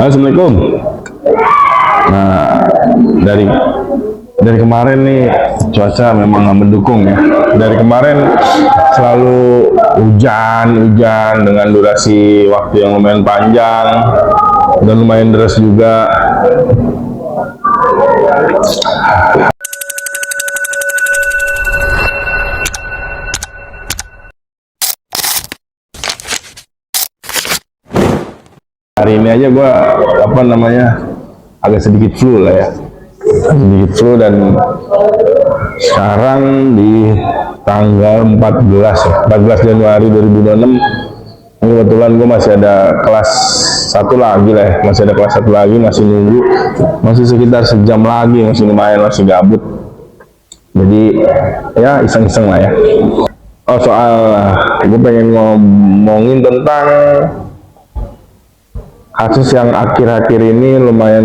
Assalamualaikum. Nah, dari kemarin nih cuaca memang nggak mendukung ya. Dari kemarin selalu hujan dengan durasi waktu yang lumayan panjang dan lumayan deras juga. Hari ini aja gua agak sedikit flu lah ya, dan sekarang di tanggal 14 Januari 2026 kebetulan gue masih ada kelas satu lagi lah ya, masih nunggu, masih sekitar sejam lagi, masih lumayan, masih gabut, jadi ya iseng-iseng lah ya. Soal gue pengen ngomongin tentang kasus yang akhir-akhir ini lumayan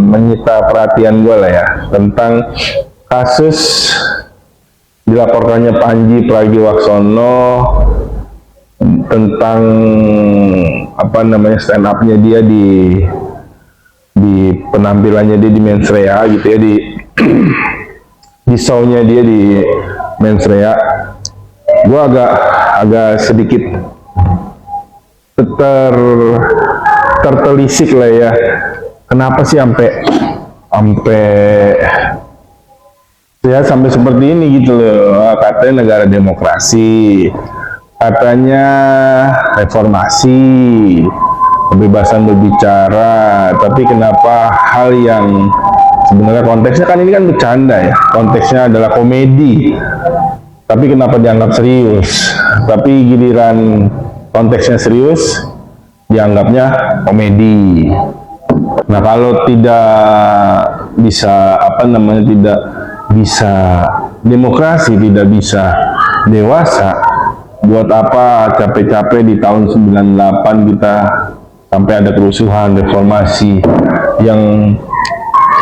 menyita perhatian gue lah ya, tentang kasus dilaporkannya Panji Pragiwaksono tentang stand up-nya dia di penampilannya dia di Mensrea gitu ya, di show-nya dia di Mensrea. Gue agak sedikit tertelisik lah ya, kenapa sih sampai seperti ini gitu loh. Katanya negara demokrasi, katanya reformasi, kebebasan berbicara, tapi kenapa hal yang sebenarnya konteksnya kan ini kan bercanda ya, konteksnya adalah komedi, tapi kenapa dianggap serius, tapi giliran konteksnya serius dianggapnya komedi. Nah, kalau tidak bisa tidak bisa demokrasi, tidak bisa dewasa, buat apa capek-capek di tahun 98 kita sampai ada kerusuhan reformasi yang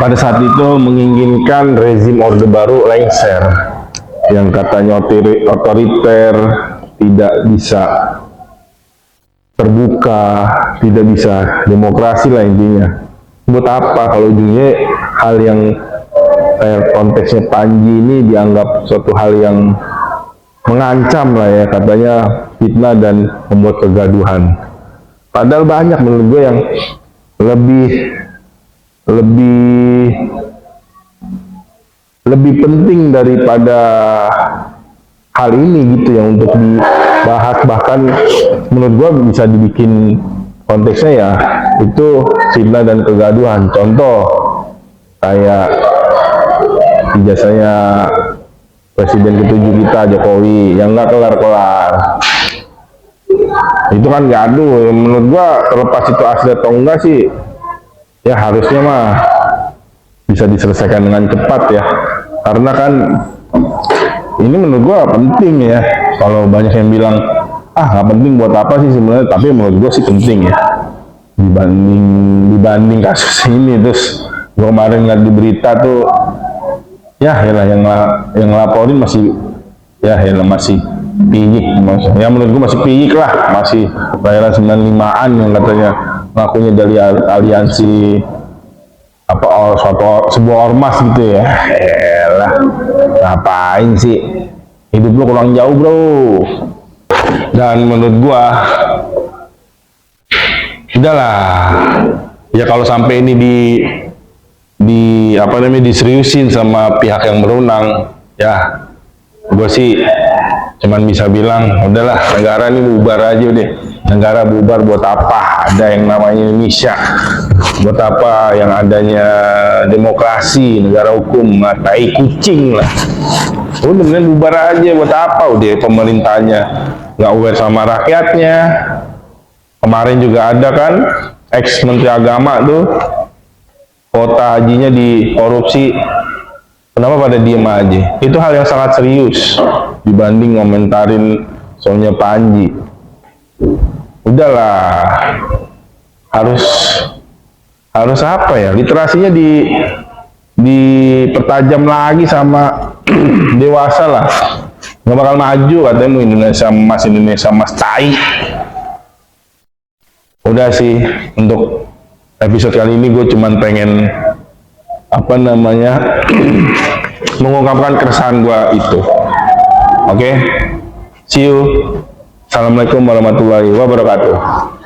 pada saat itu menginginkan rezim Orde Baru lengser, yang katanya otoriter, tidak bisa terbuka, tidak bisa demokrasi lah intinya. Buat apa kalau ujungnya hal yang kayak konteksnya Panji ini dianggap suatu hal yang mengancam lah ya, katanya fitnah dan membuat kegaduhan. Padahal banyak menurut gue yang lebih penting daripada hal ini gitu yang untuk dibahas. Bahkan menurut gua bisa dibikin konteksnya ya itu fitnah dan kegaduhan. Contoh kayak ijazahnya Presiden ke-7 kita Jokowi yang nggak kelar-kelar, itu kan gaduh. Menurut gua terlepas itu asli atau enggak sih ya harusnya mah bisa diselesaikan dengan cepat ya, karena kan ini menurut gua penting ya. Kalau banyak yang bilang nggak penting, buat apa sih sebenarnya, tapi menurut gua sih penting ya, dibanding kasus ini. Terus gua kemarin lihat di berita tuh ya yang ngelaporin masih piyik, ya menurut gua masih piyik lah, masih bayaran 95-an yang katanya ngakunya dari aliansi sebuah ormas gitu ya. Elah, ngapain sih, hidup lu kurang jauh bro. Dan menurut gua udahlah ya, kalau sampai ini diseriusin sama pihak yang berwenang ya, gua sih cuman bisa bilang udahlah, negara ini bubar aja deh. Negara bubar, buat apa ada yang namanya Indonesia, buat apa yang adanya demokrasi, negara hukum, tai kucing lah. Udah mending bubar aja, buat apa udah pemerintahnya nggak aware sama rakyatnya. Kemarin juga ada kan ex menteri agama tuh, kuota hajinya dikorupsi, kenapa pada diem aja? Itu hal yang sangat serius dibanding ngomentarin soalnya Panji. Udahlah, harus apa ya, literasinya dipertajam lagi sama dewasa lah. Nggak bakal maju katanya mau Indonesia mas tai. Udah sih, untuk episode kali ini gue cuman pengen apa namanya mengungkapkan keresahan gue itu. Oke, see you. Assalamualaikum warahmatullahi wabarakatuh.